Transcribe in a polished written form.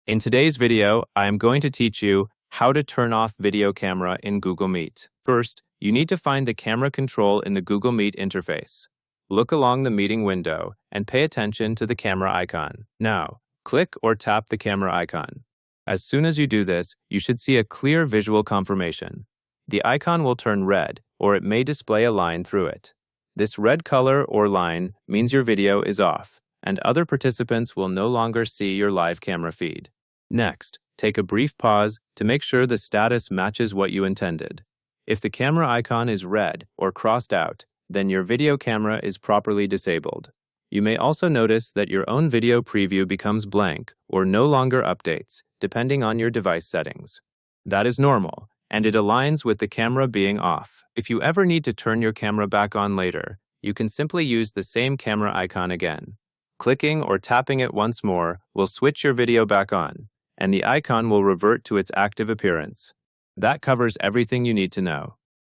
In today's video, I am going to teach you how to turn off video camera in Google Meet. First, you need to find the camera control in the Google Meet interface. Look along the meeting window and pay attention to the camera icon. Now, click or tap the camera icon. As soon as you do this, you should see a clear visual confirmation. The icon will turn red, or it may display a line through it. This red color or line means your video is off, and other participants will no longer see your live camera feed. Next, take a brief pause to make sure the status matches what you intended. If the camera icon is red or crossed out, then your video camera is properly disabled. You may also notice that your own video preview becomes blank or no longer updates, depending on your device settings. That is normal, and it aligns with the camera being off. If you ever need to turn your camera back on later, you can simply use the same camera icon again. Clicking or tapping it once more will switch your video back on, and the icon will revert to its active appearance. That covers everything you need to know.